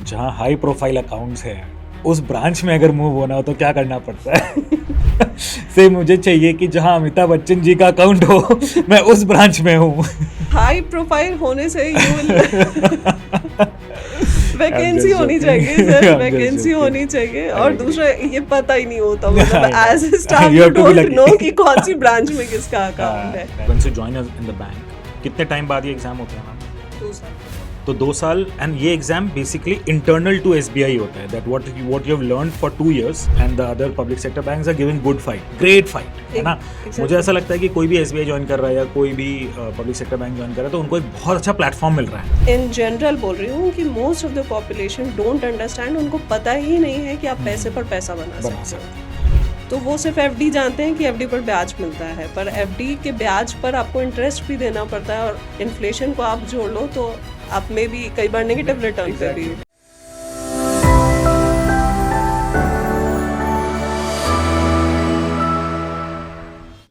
जहाँ high profile accounts हैं उस ब्रांच में अगर मूव होना हो तो क्या करना पड़ता है? से मुझे चाहिए कि जहाँ अमिताभ बच्चन जी का अकाउंट हो मैं उस ब्रांच में हूँ। हाई प्रोफाइल होने से यू विल वैकेंसी just होनी joking. चाहिए sir, I'm just vacancy joking. होनी चाहिए। I और agree. दूसरा ये पता ही नहीं होता, मतलब I know. As a staff You you have to be don't lucky. Know कि कौन सी ब्रांच में किसका अकाउंट है। Once you join us in the bank, कितने टाइम बाद ये एग्जाम होता है मैम? 2 साल। तो 2 साल, एंड ये exam basically internal to SBI होता है, that what you have learned for 2 years and the other public sector banks are giving good fight, great fight, है ना? Exactly. मुझे ऐसा लगता है कि कोई भी SBI ज्वाइन कर रहा है या कोई भी पब्लिक सेक्टर बैंक ज्वाइन कर रहा है तो उनको एक बहुत अच्छा प्लेटफॉर्म मिल रहा है। इन जनरल बोल रही हूँ कि most of the population don't understand, उनको पता ही नहीं है कि आप पैसे पर पैसा बना सकते हो। तो वो सिर्फ FD जानते हैं कि FD पर ब्याज मिलता है, पर FD के ब्याज पर आपको इंटरेस्ट भी देना पड़ता है, और इन्फ्लेशन को आप जोड़ लो तो आप में भी कई बार नेगेटिव रिटर्न पे भी।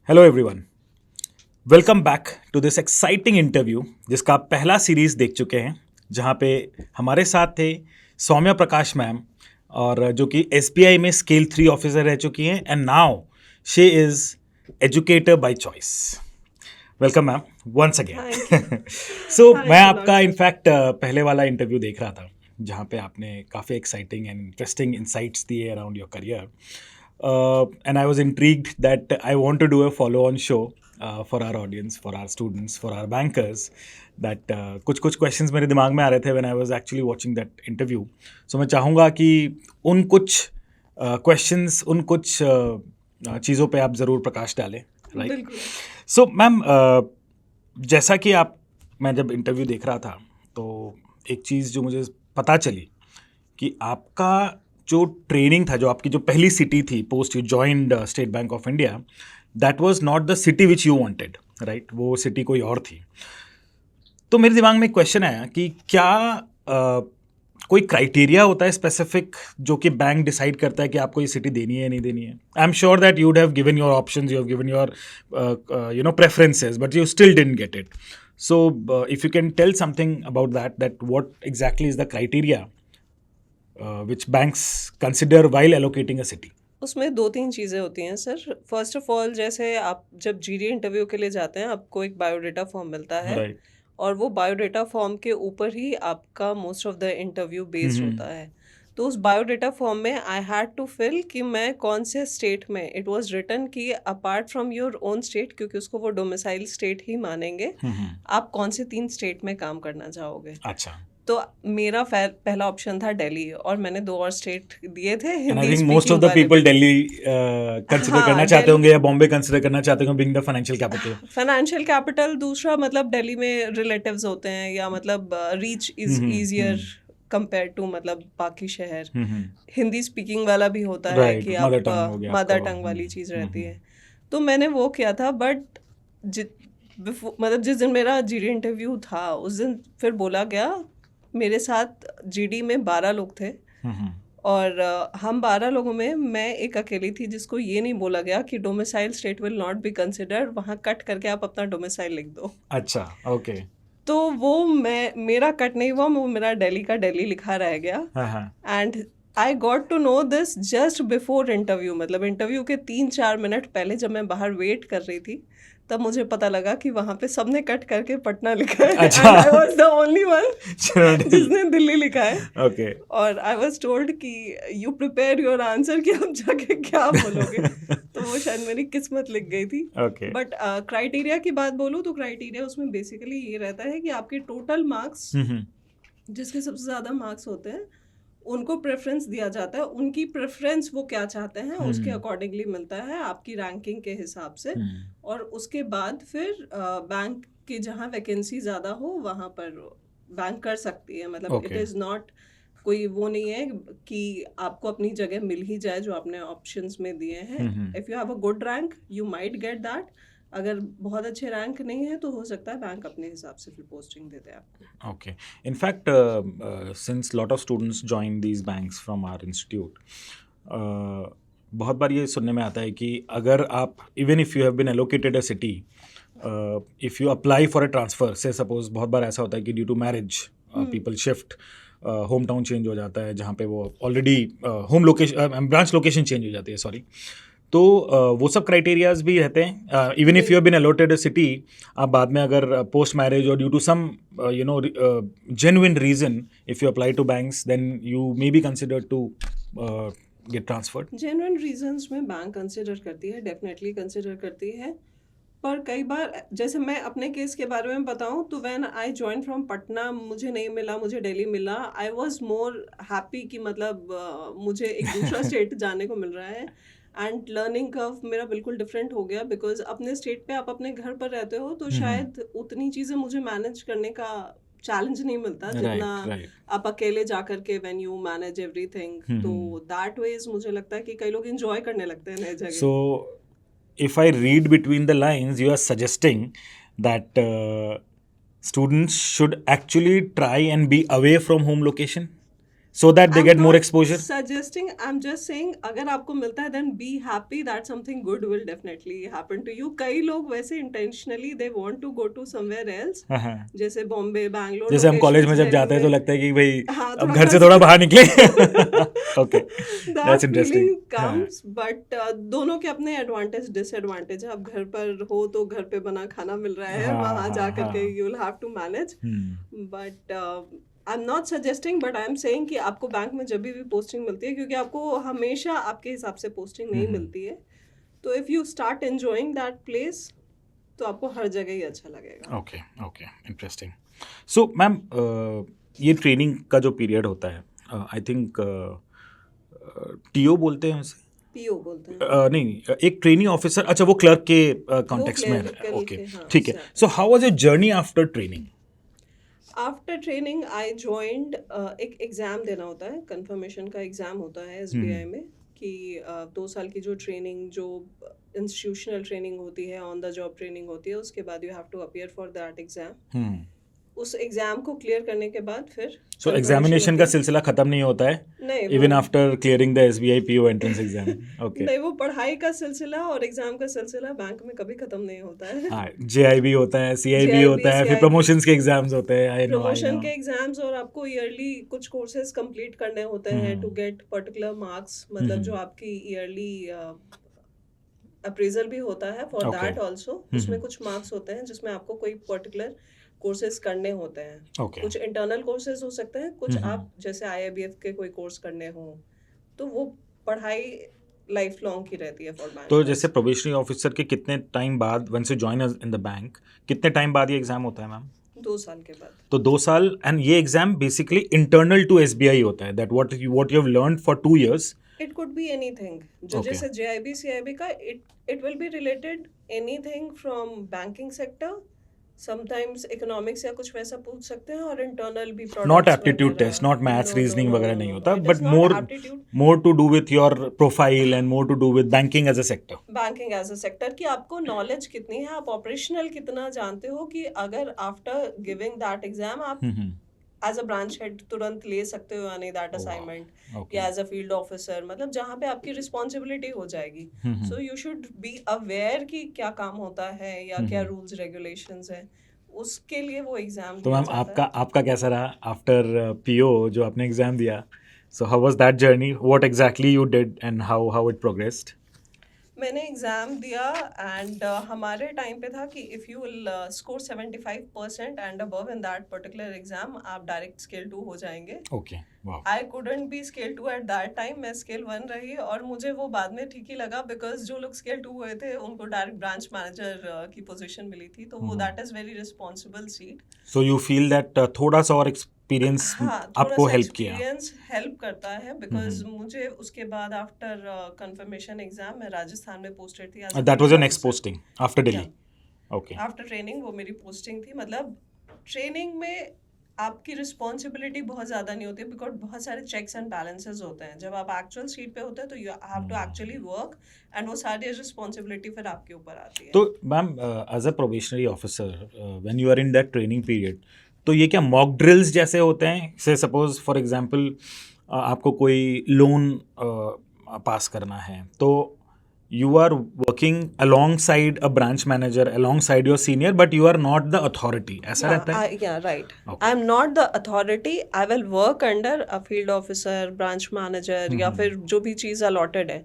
Hello everyone, welcome back to this exciting interview जिसका आप पहला सीरीज देख चुके हैं, जहाँ पे हमारे साथ थे सौम्या प्रकाश मैम, और जो कि SBI में स्केल 3 ऑफिसर रह चुकी हैं, and now she is educator by choice. Welcome ma'am once again. So मैं आपका इनफैक्ट पहले वाला इंटरव्यू देख रहा था जहाँ पे आपने काफ़ी एक्साइटिंग एंड इंटरेस्टिंग इंसाइट्स दिए around your career, and I was intrigued that I want to do a follow-on show for our audience, for our students, for our bankers. That कुछ questions मेरे दिमाग में आ रहे थे when I was actually watching that interview. So मैं चाहूँगा कि उन कुछ questions, उन कुछ चीज़ों पे आप ज़रूर प्रकाश डालें, right? So मैम, जैसा कि मैं जब इंटरव्यू देख रहा था तो एक चीज़ जो मुझे पता चली कि आपका जो ट्रेनिंग था, जो आपकी जो पहली सिटी थी post you joined state bank of India, that was not the city which you wanted, right? वो सिटी कोई और थी। तो मेरे दिमाग में एक क्वेश्चन आया कि क्या कोई क्राइटेरिया होता है स्पेसिफिक जो कि बैंक डिसाइड करता है कि आपको ये सिटी देनी है या नहीं देनी है? I am sure that you would have given your options, you have given your preferences, but you still didn't get it. So if you can tell something about that what exactly is the criteria which banks consider while allocating a city? उसमें 2-3 चीज़ें होती हैं sir. First of all, जैसे आप जब GD interview के लिए जाते हैं, आपको एक बायोडाटा फॉर्म मिलता है, Right. और वो बायोडाटा फॉर्म के ऊपर ही आपका most of the interview based होता है। तो उस बायोडाटा फॉर्म में आई हैड टू फिल कि मैं कौन से स्टेट में, इट वाज रिटन कि apart from your own state, क्योंकि उसको वो डोमिसाइल स्टेट ही मानेंगे, आप कौन से 3 स्टेट में काम करना चाहोगे। अच्छा। तो मेरा पहला ऑप्शन था दिल्ली, और मैंने 2 और स्टेट दिए थे And I Hindi think most of the people Delhi consider हाँ, करना चाहते होंगे या बॉम्बे कंसिडर करना चाहते होंगे being the financial capital. Financial capital. दूसरा, मतलब दिल्ली में रिलेटिव्स होते हैं, या मतलब reach is easier compare to मतलब बाकी शहर। हिंदी स्पीकिंग वाला भी होता है Right, कि mother आप tongue हो गया मदर आपका। टंग वाली चीज़ रहती है। तो मैंने वो किया था, बट मतलब जिस दिन मेरा GD इंटरव्यू था उस दिन फिर बोला गया, मेरे साथ GD में 12 लोग थे, और हम 12 लोगों में मैं एक अकेली थी जिसको ये नहीं बोला गया कि domicile state will not be considered, वहाँ कट करके आप अपना डोमिसाइल लिख दो। अच्छा, ओके। तो वो मेरा कट नहीं हुआ, वो मेरा दिल्ली का दिल्ली लिखा रह गया। And I got to know this just before interview, मतलब इंटरव्यू के 3-4 मिनट पहले जब मैं बाहर वेट कर रही थी, तब मुझे पता लगा कि वहाँ पे सबने कट करके पटना लिखा है। अच्छा। I was the only one जिसने दिल्ली लिखा है। ओके। और आई वाज टोल्ड कि यू प्रिपेयर योर आंसर कि आप जाके क्या बोलोगे। तो वो शायद मेरी किस्मत लिख गई थी। ओके। बट क्राइटेरिया की बात बोलूँ तो क्राइटेरिया उसमें बेसिकली ये रहता है कि आपके टोटल मार्क्स, जिसके सबसे ज़्यादा मार्क्स होते हैं उनको प्रेफरेंस दिया जाता है। उनकी प्रेफरेंस वो क्या चाहते हैं उसके अकॉर्डिंगली मिलता है आपकी रैंकिंग के हिसाब से। और उसके बाद फिर बैंक की जहाँ वैकेंसी ज़्यादा हो वहाँ पर बैंक कर सकती है। मतलब इट इज़ नॉट कोई वो नहीं है कि आपको अपनी जगह मिल ही जाए जो आपने ऑप्शंस में दिए हैं। If you have a good rank you might get that. अगर बहुत अच्छे रैंक नहीं है तो हो सकता है बैंक अपने हिसाब से फिर पोस्टिंग दे दे आपको। Okay. In fact since lot of students join these banks from our institute, बहुत बार ये सुनने में आता है कि अगर आप even if you have been allocated a city, if you apply for a transfer say, suppose बहुत बार ऐसा होता है कि due to marriage people shift, home town change हो जाता है, जहाँ पे वो already home location branch location change हो जाती है, सॉरी। तो वो सब क्राइटेरियाज भी रहते हैं। Even if you have been allotted a city, आप बाद में अगर पोस्ट मैरिज और due to some genuine reason, if you apply to banks, then you may be considered to get transferred. Genuine reasons में bank consider करती है, definitely consider करती है। पर कई बार, जैसे मैं अपने केस के बारे में बताऊं, तो when I join from Patna, मुझे नहीं मिला, मुझे दिल्ली मिला। आई वाज मोर हैप्पी कि मतलब मुझे एक दूसरा स्टेट जाने को मिल रहा है। एंड लर्निंग कर्व मेरा बिल्कुल डिफरेंट हो गया, बिकॉज अपने स्टेट पे आप अपने घर पर रहते हो, तो शायद उतनी चीज़ें मुझे मैनेज करने का चैलेंज नहीं मिलता जितना right. आप अकेले जा करके व्हेन यू मैनेज एवरीथिंग। तो दैट वेज मुझे लगता है कि कई लोग एंजॉय करने लगते हैं नए जगह। So, if I read between the lines, you are suggesting that students should actually try and be away from home location so that they get more exposure. Suggesting, I'm just saying, अगर आपको मिलता है then be happy that something good will definitely happen to you. कई लोग वैसे intentionally they want to go to somewhere else, जैसे बॉम्बे, बैंगलोर। जैसे हम कॉलेज में जब जाते हैं तो लगता है कि भाई हाँ, अब घर से थोड़ा बाहर निकले। Okay, that's interesting. Comes, but दोनों के अपने एडवांटेज डिसएडवांटेज है। अब घर पर हो तो घर पे बना खाना मिल रहा है, वहाँ जा करके you will have to manage. But I am not suggesting, but I am saying कि आपको बैंक में जब भी पोस्टिंग मिलती है, क्योंकि आपको हमेशा आपके हिसाब से पोस्टिंग नहीं मिलती है, तो if you start enjoying that place, तो आपको हर जगह ही अच्छा लगेगा। Okay, okay, interesting. So ma'am, ये ट्रेनिंग का जो पीरियड होता है, आई थिंक टीओ बोलते हैं उसे, पीओ बोलते हैं। नहीं, एक ट्रेनिंग ऑफिसर, अच्छा वो क्लर्क के कॉन्टेक्स्ट में है। ओके, ठीक है। So how was your journey after training? After training I joined, एक एग्ज़ाम देना होता है, कंफर्मेशन का एग्ज़ाम होता है एसबीआई में, कि 2 साल की जो ट्रेनिंग, जो इंस्टीट्यूशनल ट्रेनिंग होती है, ऑन द जॉब ट्रेनिंग होती है, उसके बाद you have to appear for that exam. उस एग्ज़ाम को क्लियर करने के बाद फिर सो एग्जामिनेशन का सिलसिला खत्म नहीं होता है, नहीं, even after clearing the SBI PO entrance exam? Okay, नहीं, वो पढ़ाई का सिलसिला और एग्जाम का सिलसिला बैंक में कभी खत्म नहीं होता है। हाँ, जेआईबी होता है, सीआईबी होता है, फिर प्रमोशंस के एग्जाम्स होते हैं। आई नो, प्रमोशन के एग्जाम्स, और आपको ईयरली कुछ कोर्सेज कंप्लीट करने होते हैं टू गेट पर्टिकुलर मार्क्स, मतलब जो आपकी ईयरली अप्रेजल भी होता है फॉर दैट आल्सो। उसमें कुछ मार्क्स होते हैं जिसमें आपको कोई पर्टिकुलर कोर्सेज करने होते हैं। कुछ इंटरनल कोर्सेज हो सकते हैं, कुछ आप जैसे आईआईबीएफ के कोई कोर्स करने हो, तो वो पढ़ाई लाइफ लॉन्ग की रहती है फॉर बैंक। तो जैसे प्रोबेशनरी ऑफिसर के कितने टाइम बाद, once you join in the bank, कितने टाइम बाद ये एग्जाम होता है मैम? 2 साल के बाद। तो 2 साल, एंड ये exam basically internal to SBI होता है, that what you have learned for 2 years? It could be anything, जो जैसे जेआईबी सीआईबी का, it will be related anything from banking sector, sometimes economics या कुछ वैसा पूछ सकते हैं, और इंटरनल भी not aptitude test, not maths, reasoning वगैरह नहीं होता, but more to do with your profile and more to do with banking as a sector. Banking as a sector की आपको नॉलेज कितनी है, आप ऑपरेशनल कितना जानते हो, कि अगर आफ्टर गिविंग दैट एग्जाम आप एज अ ब्रांच हेड तुरंत ले सकते हो, यानी दैट असाइनमेंट, या एज अ फील्ड ऑफिसर, मतलब जहाँ पे आपकी रिस्पॉन्सिबिलिटी हो जाएगी। So you should be aware कि क्या काम होता है या क्या रूल्स रेगुलेशंस हैं, उसके लिए वो एग्जाम। तो मैम, आपका कैसा रहा आफ्टर पीओ, जो आपने एग्जाम दिया? So how was that journey, what exactly you did and how it progressed? मैंने एग्ज़ाम दिया, एंड हमारे टाइम पे था कि if you will score 75% and above in that particular exam, आप डायरेक्ट स्केल 2 हो जाएंगे। Okay, wow. I couldn't B scale 2 eight that time, मैं स्केल 1 रही, और मुझे वो बाद में ठीक ही लगा, बिकॉज जो लोग स्केल 2 हुए थे उनको डायरेक्ट ब्रांच मैनेजर की पोजीशन मिली थी, तो वो that is very responsible seat. So you feel that थोड़ा सा और एक्सपीरियंस आपको हेल्प किया? एक्सपीरियंस हेल्प करता है, बिकॉज मुझे उसके बाद आफ्टर कंफर्मेशन एग्जाम मैं राजस्थान में पोस्टेड थी। That was your next posting after Delhi? Okay, after training वो मेरी पोस्टिंग थी। मतलब ट्रेनिंग में आपकी रिस्पॉन्सिबिलिटी बहुत ज़्यादा नहीं होती, बिकॉज बहुत सारे चेक्स एंड बैलेंसेस होते हैं। जब आप एक्चुअल सीट पे होते हैं तो you have to actually work, and वो सारी रिस्पॉन्सिबिलिटी फिर आपके ऊपर आती है। तो ma'am, as a probationary officer, when you are in that training period, तो ये क्या मॉक ड्रिल्स जैसे होते हैं? से सपोज फॉर एग्जांपल आपको कोई लोन पास करना है, तो you are working alongside a branch manager, alongside your senior, but you are not the authority. ऐसा रहता है? Yeah, right. Okay. I'm not the authority. I will work under a field officer, branch manager या फिर जो भी चीज़ allotted है.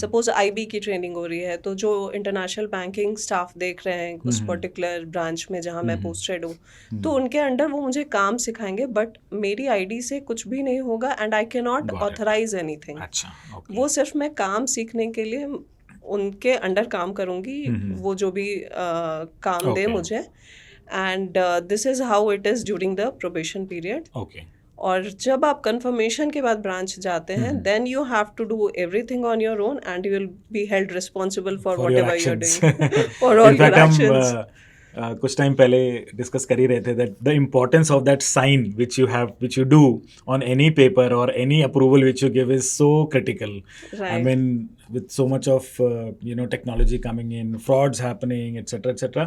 Suppose IB की training हो रही है तो जो इंटरनेशनल बैंकिंग स्टाफ देख रहे हैं उस पर्टिकुलर ब्रांच में जहाँ मैं पोस्टेड हूँ तो उनके अंडर वो मुझे काम सिखाएंगे बट मेरी आईडी से कुछ भी नहीं होगा and I can not authorise anything. अच्छा, okay. वो सिर्फ मैं काम सीखने के लिए उनके अंडर काम करूँगी वो जो भी काम दे मुझे. And this is how it is during the probation period. Okay. और जब आप कंफर्मेशन के बाद ब्रांच जाते हैं then you have to do everything on your own and you will be held responsible for whatever you are doing for all your actions. कुछ time पहले discuss कर ही रहे थे that the importance of that sign which you do on any paper और any approval which you give is so critical. I mean with so much of technology coming in, frauds happening, etc.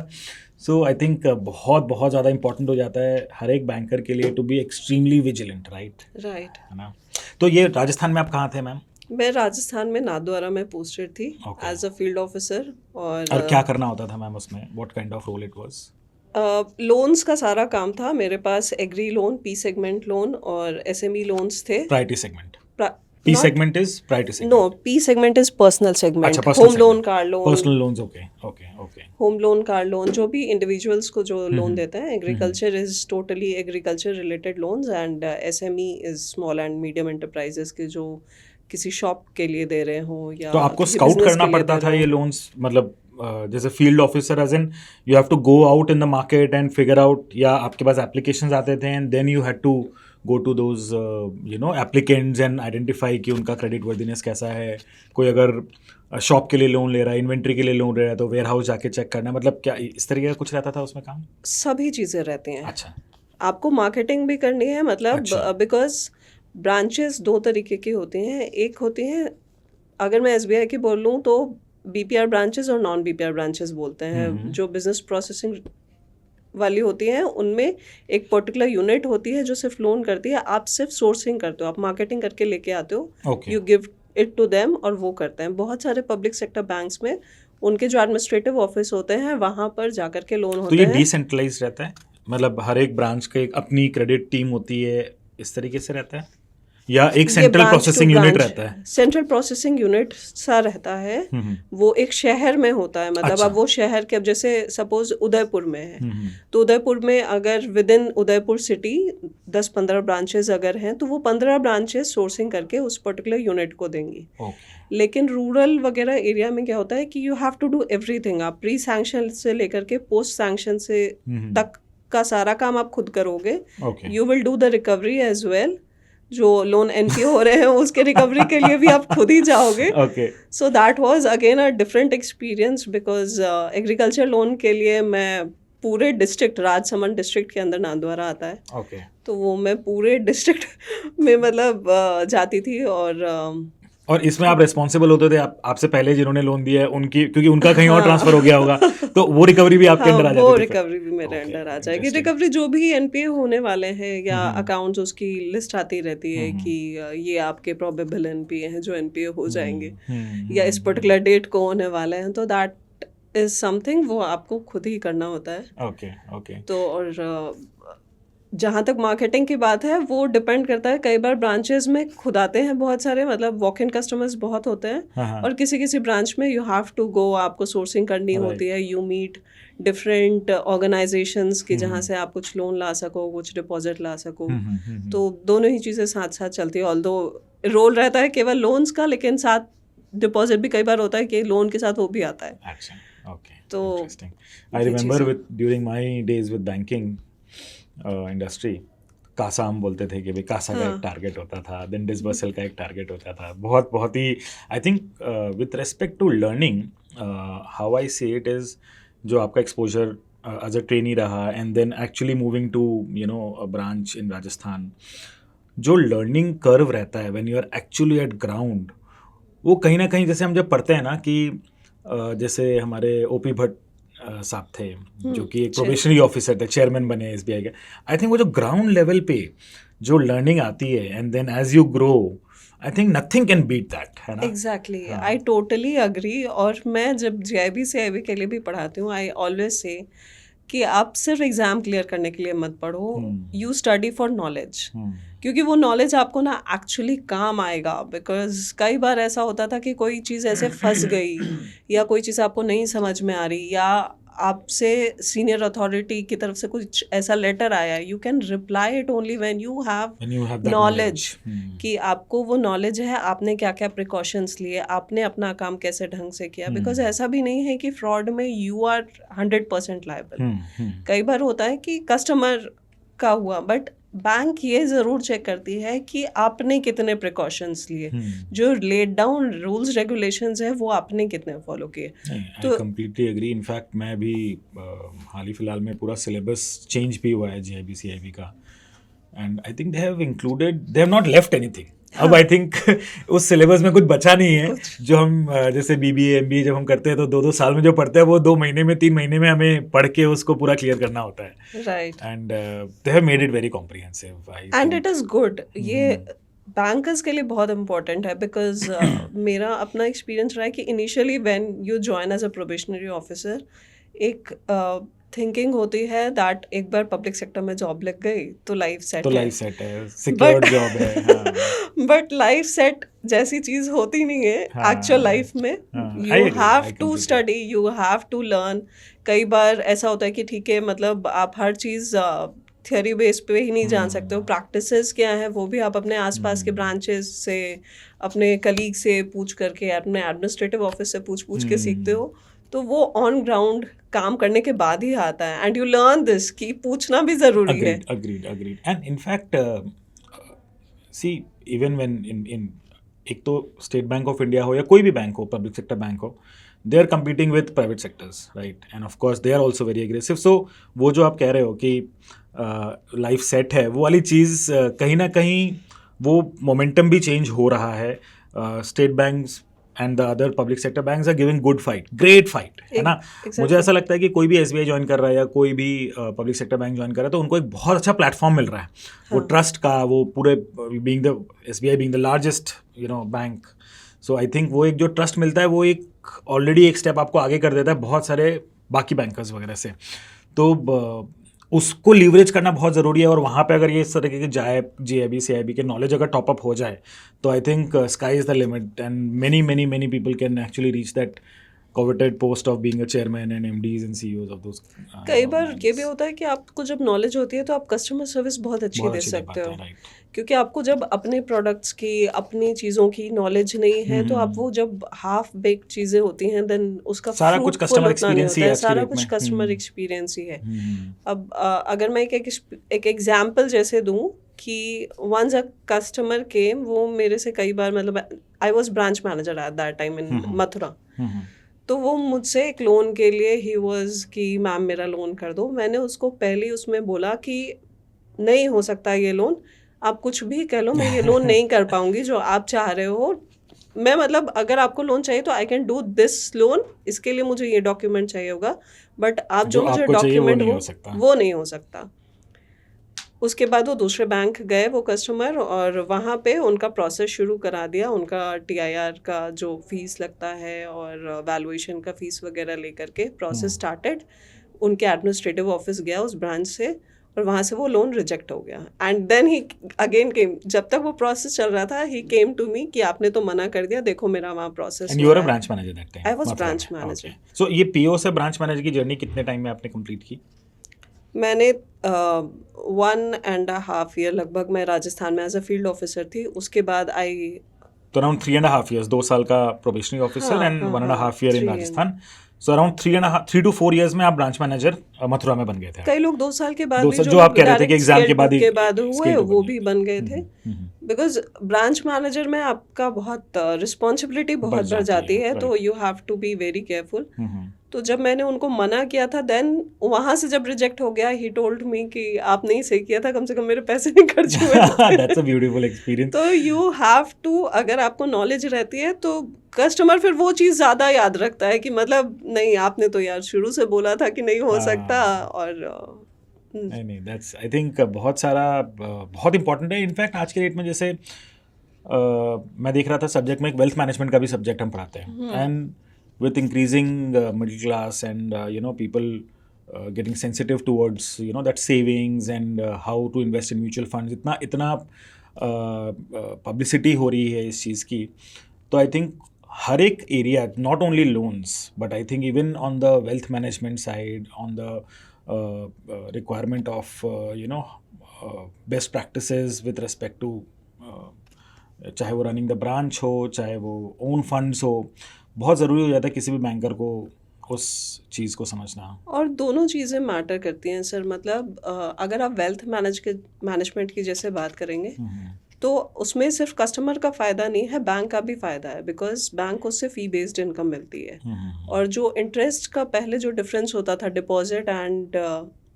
So I think बहुत ज़्यादा important हो जाता है हर एक banker के लिए to be extremely vigilant, right? Right. है ना. तो ये राजस्थान में आप कहाँ थे मैम? मैं राजस्थान में नाथद्वारा में पोस्टेड थी एज अ फील्ड ऑफिसर. और क्या करना होता था मैम उसमें? What kind of role it was? Loans का सारा काम था मेरे पास. Agri loan, P segment loan और SME लोन्स थे. Priority segment. P segment is priority segment. No, P segment is personal segment. अच्छा, personal home segment. loan, car loan. Personal loans, okay. Home loan, car loan, जो भी individuals को जो loan देते हैं. Agriculture is totally agriculture related loans and SME is small and medium enterprises के जो किसी शॉप के लिए दे रहे हो या तो आपको स्काउट करना पड़ता था ये लोन्स, मतलब जैसे field officer as in you have to go out in the market and figure out, या आपके पास एप्लीकेशंस आते थे and then you had to go to those applicants and identify कि उनका क्रेडिट वर्दीनेस कैसा है. कोई अगर शॉप के लिए लोन ले रहा है, इन्वेंट्री के लिए लोन ले रहा है तो वेयर हाउस जाके चेक करना, मतलब क्या इस तरीके का कुछ रहता था उसमें काम? सभी चीज़ें रहती हैं. अच्छा. आपको मार्केटिंग भी करनी है, मतलब बिकॉज ब्रांचेस दो तरीके की होती हैं. एक होती हैं, अगर मैं SBI की बोल लूँ तो BPR ब्रांचेस और नॉन BPR ब्रांचेस बोलते हैं. जो बिजनेस प्रोसेसिंग वाली होती हैं उनमें एक पर्टिकुलर यूनिट होती है जो सिर्फ लोन करती है. आप सिर्फ सोर्सिंग करते हो, आप मार्केटिंग करके लेके आते हो, you give it to them और वो करते हैं. बहुत सारे पब्लिक सेक्टर बैंक्स में उनके जो एडमिनिस्ट्रेटिव ऑफिस होते हैं वहाँ पर जाकर के लोन होते हैं. तो ये डिसेंट्रलाइज रहता है, मतलब हर एक ब्रांच के अपनी क्रेडिट टीम होती है, इस तरीके से रहता है, या एक सेंट्रल प्रोसेसिंग यूनिट रहता है? सेंट्रल प्रोसेसिंग यूनिट सा रहता है. वो एक शहर में होता है, मतलब अब वो शहर के, अब जैसे सपोज उदयपुर में है तो उदयपुर में अगर with in Udaipur city 10-15 branches अगर हैं तो वो 15 ब्रांचेस सोर्सिंग करके उस पर्टिकुलर यूनिट को देंगी. लेकिन रूरल वगैरह एरिया में क्या होता है कि you have to do everything. आप प्री सैंक्शन से लेकर के पोस्ट सैंक्शन से तक का सारा काम आप खुद करोगे. You will do the recovery as well. जो लोन NPA हो रहे हैं उसके रिकवरी के लिए भी आप खुद ही जाओगे. So that was again a different experience because agriculture loan के लिए मैं पूरे डिस्ट्रिक्ट, राजसमंद डिस्ट्रिक्ट के अंदर नाथद्वारा आता है, तो वो मैं पूरे डिस्ट्रिक्ट में मतलब जाती थी. और इसमें आप रिस्पॉन्सिबल होते थे, आपसे पहले जिन्होंने लोन दिया है उनकी, क्योंकि उनका कहीं और ट्रांसफर हो गया होगा तो वो रिकवरी भी आपके अंडर आ जाती है? वो रिकवरी भी मेरे अंडर आ जाएगी. रिकवरी जो भी NPA होने वाले हैं या अकाउंट्स, उसकी लिस्ट आती रहती है कि ये आपके प्रोबेबल NPA हैं जो NPA हो जाएंगे या इस पर्टिकुलर डेट को होने वाले हैं, तो दैट इज समथिंग वो आपको खुद ही करना होता है. ओके. तो और जहाँ तक मार्केटिंग की बात है वो डिपेंड करता है. कई बार ब्रांचेस में खुद आते हैं बहुत सारे, मतलब वॉक इन कस्टमर्स बहुत होते हैं, और किसी ब्रांच में यू हैव टू गो, आपको सोर्सिंग करनी होती है. यू मीट डिफरेंट ऑर्गेनाइजेशंस की जहाँ से आप कुछ लोन ला सको, कुछ डिपॉजिट ला सको. तो दोनों ही चीज़ें साथ साथ चलती है. ऑल्दो रोल रहता है केवल लोन्स का, लेकिन साथ डिपॉजिट भी कई बार होता है कि लोन के साथ वो भी आता है. तो I remember with during my days with banking industry, CASA हम बोलते थे कि भाई कासा का एक टारगेट होता था, देन डिसबर्सल का एक टारगेट होता था. बहुत ही I think with respect to learning, how I see it is, जो आपका एक्सपोजर एज अ ट्रेनी रहा and then actually moving to a branch in Rajasthan, जो लर्निंग कर्व रहता है when you are actually at ground, वो कहीं ना कहीं, जैसे हम जब पढ़ते हैं ना कि जैसे हमारे OP भट्ट साहब थे जो कि एक प्रोबेशनरी ऑफिसर थे, चेयरमैन बने SBI के. आई थिंक वो जो ग्राउंड लेवल पे जो लर्निंग आती है and then as you grow, I think nothing can beat that, है ना? Exactly, I totally agree. और मैं जब जीआईबी सीआईबी के लिए भी पढ़ाती हूँ, आई ऑलवेज से कि आप सिर्फ एग्जाम क्लियर करने के लिए मत पढ़ो, यू स्टडी फॉर नॉलेज। क्योंकि वो नॉलेज आपको ना एक्चुअली काम आएगा। बिकॉज कई बार ऐसा होता था कि कोई चीज़ ऐसे फंस गई या कोई चीज़ आपको नहीं समझ में आ रही, या आपसे सीनियर अथॉरिटी की तरफ से कुछ ऐसा लेटर आया, you can reply it only when you have knowledge, कि आपको वो नॉलेज है, आपने क्या क्या प्रिकॉशंस लिए, आपने अपना काम कैसे ढंग से किया। बिकॉज ऐसा भी नहीं है कि फ्रॉड में यू आर 100% लायबल। कई बार होता है कि कस्टमर का हुआ, बट बैंक ये ज़रूर चेक करती है कि आपने कितने प्रिकॉशंस लिए, जो लेड डाउन रूल्स रेगुलेशंस है वो आपने कितने फॉलो किए। तो कंप्लीटली एग्री। इनफैक्ट मैं भी हाल ही फिलहाल में पूरा सिलेबस चेंज भी हुआ है जीआईबी सीआईबी का, and I think they have not left anything. अब आई थिंक उस सिलेबस में कुछ बचा नहीं है जो हम जैसे बीबीए एमबीए जब हम करते हैं तो 2-2 साल में जो पढ़ते हैं वो 2 महीने में 3 महीने में हमें पढ़ के उसको पूरा क्लियर करना होता है। Right, and they have made it very comprehensive and it is good. ये बैंकर्स के लिए बहुत इंपॉर्टेंट है। बिकॉज मेरा अपना एक्सपीरियंस रहा है कि initially when you join as a probationary officer, एक थिंकिंग होती है दैट एक बार पब्लिक सेक्टर में जॉब लग गई तो लाइफ सेट है, सिक्योर्ड जॉब है। हाँ। बट लाइफ सेट जैसी चीज होती नहीं है एक्चुअल लाइफ में। You have to study, you have to learn. कई बार ऐसा होता है कि ठीक है, मतलब आप हर चीज थियोरी बेस पे ही नहीं जान सकते हो, प्रैक्टिसेस क्या है वो भी आप अपने आसपास के ब्रांचेस से, अपने कलीग से पूछ करके, अपने एडमिनिस्ट्रेटिव ऑफिस से पूछ के सीखते हो। तो वो ऑन ग्राउंड काम करने के बाद ही आता है, एंड यू लर्न दिस कि पूछना भी जरूरी है। Agreed. And in fact, see, even when in एक तो स्टेट बैंक ऑफ इंडिया हो या कोई भी बैंक हो, पब्लिक सेक्टर बैंक हो, they are competing with private sectors, right? And of course they are also very aggressive. So वो जो आप कह रहे हो कि लाइफ सेट है, वो वाली चीज़ कहीं ना कहीं वो मोमेंटम भी चेंज हो रहा है। State banks and the other public sector banks are giving good fight, great fight, है ना? मुझे ऐसा लगता है कि कोई भी एसबीआई ज्वाइन कर रहा है या कोई भी पब्लिक सेक्टर बैंक ज्वाइन कर रहा है तो उनको एक बहुत अच्छा प्लेटफॉर्म मिल रहा है। वो ट्रस्ट का, वो पूरे being the SBI being the largest bank, so I think वो एक जो ट्रस्ट मिलता है वो एक ऑलरेडी एक स्टेप आपको आगे कर देता है बहुत सारे बाकी बैंकर्स वगैरह से। तो उसको लीवरेज करना बहुत ज़रूरी है, और वहाँ पे अगर ये इस तरीके के जीआईबी सीआईबी के नॉलेज अगर टॉपअप हो जाए तो I think sky is the limit, and many people can actually reach that coveted post of being a chairman and MDs and CEOs of those. कई बार ये भी होता है कि आपको जब नॉलेज होती है तो आप कस्टमर सर्विस बहुत अच्छी दे सकते हो, क्योंकि आपको जब अपने प्रोडक्ट्स की, अपनी चीज़ों की नॉलेज नहीं है तो आप वो जब हाफ बेक्ड चीज़ें होती हैं देन उसका सारा कुछ कस्टमर एक्सपीरियंस ही है, सारा कुछ कस्टमर एक्सपीरियंस ही है। अब अगर मैं एक एग्जाम्पल जैसे दूँ कि वंस अ कस्टमर केम, वो मेरे से कई बार, मतलब I was branch manager eight that time in Mathura, तो वो मुझसे एक लोन के लिए ही वॉज कि मैम मेरा लोन कर दो। मैंने उसको पहले उसमें बोला कि नहीं हो सकता ये लोन, आप कुछ भी कह लो, मैं ये लोन नहीं कर पाऊंगी जो आप चाह रहे हो। मैं मतलब अगर आपको लोन चाहिए तो I can do this loan, इसके लिए मुझे ये डॉक्यूमेंट चाहिए होगा, बट आप जो मुझे डॉक्यूमेंट वो नहीं हो सकता। उसके बाद वो दूसरे बैंक गए वो कस्टमर, और वहाँ पे उनका प्रोसेस शुरू करा दिया। उनका TIR का जो फीस लगता है और वैल्यूएशन का फीस वगैरह लेकर के प्रोसेस स्टार्टेड। उनके एडमिनिस्ट्रेटिव ऑफिस गया उस ब्रांच से, और वहाँ से वो लोन रिजेक्ट हो गया। And then he again came, जब तक वो प्रोसेस चल रहा था, ही केम टू मी कि आपने तो मना कर दिया, देखो मेरा वहाँ process. And you are a branch manager that time? I was branch manager. So ये पीओ से ब्रांच मैनेजर की जर्नी कितने टाइम में आपने कंप्लीट की? मैंने 1.5 ईयर लगभग मैं राजस्थान में एज अ फील्ड ऑफिसर थी। उसके बाद तो अराउंड 3.5 years, 2 साल का probationary officer and 1.5 year in Rajasthan. So around 3 to 4 years में आप ब्रांच मैनेजर मथुरा में बन गए थे। कई लोग 2 साल के बाद भी जो आप कह रहे थे कि एग्जाम के बाद हुए वो भी बन गए थे। बिकॉज ब्रांच मैनेजर में आपका बहुत रिस्पॉन्सिबिलिटी बहुत बढ़ जाती है, तो you have to be very careful. तो जब मैंने उनको मना किया था, देन वहाँ से जब रिजेक्ट हो गया, ही टोल्ड मी कि आपने ही सही किया था, कम से कम मेरे पैसे नहीं खर्च हुए। That's a beautiful experience. तो यू हैव टू, अगर आपको नॉलेज रहती है तो कस्टमर फिर वो चीज़ ज़्यादा याद रखता है कि मतलब नहीं, आपने तो यार शुरू से बोला था कि नहीं हो सकता। और नहीं दैट्स आई थिंक बहुत सारा बहुत इंपॉर्टेंट है। इनफैक्ट आज के डेट में जैसे मैं देख रहा था सब्जेक्ट में एक वेल्थ मैनेजमेंट का भी सब्जेक्ट हम पढ़ाते हैं, and with increasing middle class and people getting sensitive towards that savings and how to invest in mutual funds, इतना पब्लिसिटी हो रही है इस चीज़ की. तो आई थिंक हर एक area, not only loans but I think even on the wealth management side, on the requirement of best practices with respect to, चाहे वो रनिंग द ब्रांच हो, चाहे वो ओन फंड्स हो, बहुत ज़रूरी हो जाता है किसी भी बैंकर को उस चीज़ को समझना. और दोनों चीज़ें मैटर करती हैं सर. मतलब अगर आप वेल्थ मैनेजमेंट की जैसे बात करेंगे तो उसमें सिर्फ कस्टमर का फ़ायदा नहीं है, बैंक का भी फ़ायदा है, बिकॉज बैंक उससे फ़ी बेस्ड इनकम मिलती है. और जो इंटरेस्ट का पहले जो डिफरेंस होता था डिपॉजिट एंड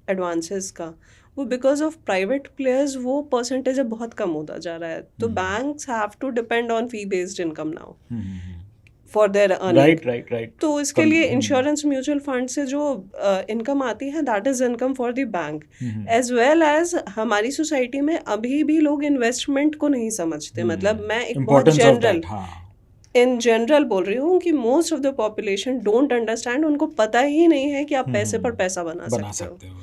एडवांसेस का, वो बिकॉज ऑफ प्राइवेट प्लेयर्स वो परसेंटेज अब बहुत कम होता जा रहा है. तो banks have to depend on fee based income now for their earning. Right. तो इसके लिए इंश्योरेंस म्यूचुअल फंड से जो इनकम आती है, that is income for the bank. As well as हमारी सोसाइटी में अभी भी लोग इन्वेस्टमेंट को नहीं समझते. मतलब मैं एक बहुत इन जनरल बोल रही हूँ कि most of the population don't understand. उनको पता ही नहीं है कि आप पैसे पर पैसा बना सकते हो.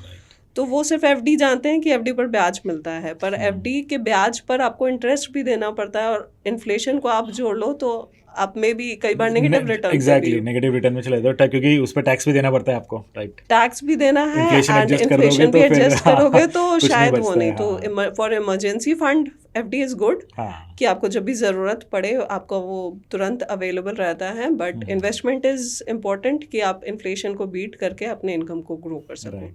तो वो सिर्फ एफडी जानते हैं कि एफडी पर ब्याज मिलता है, पर एफडी के ब्याज पर आपको इंटरेस्ट भी देना पड़ता है, और इन्फ्लेशन को आप जोड़ लो तो आप में भी कई बार negative return. Exactly, negative return में चले जाते हो, क्योंकि उस पर टैक्स भी देना पड़ता है आपको. राइट, टैक्स भी देना है एंड इन्फ्लेशन भी एडजस्ट करोगे तो शायद वो नहीं. तो for emergency fund FD is good कि आपको जब भी ज़रूरत पड़े आपको वो तुरंत अवेलेबल रहता है. बट इन्वेस्टमेंट इज इम्पोर्टेंट कि आप इन्फ्लेशन को बीट करके अपने इनकम को ग्रो कर सको.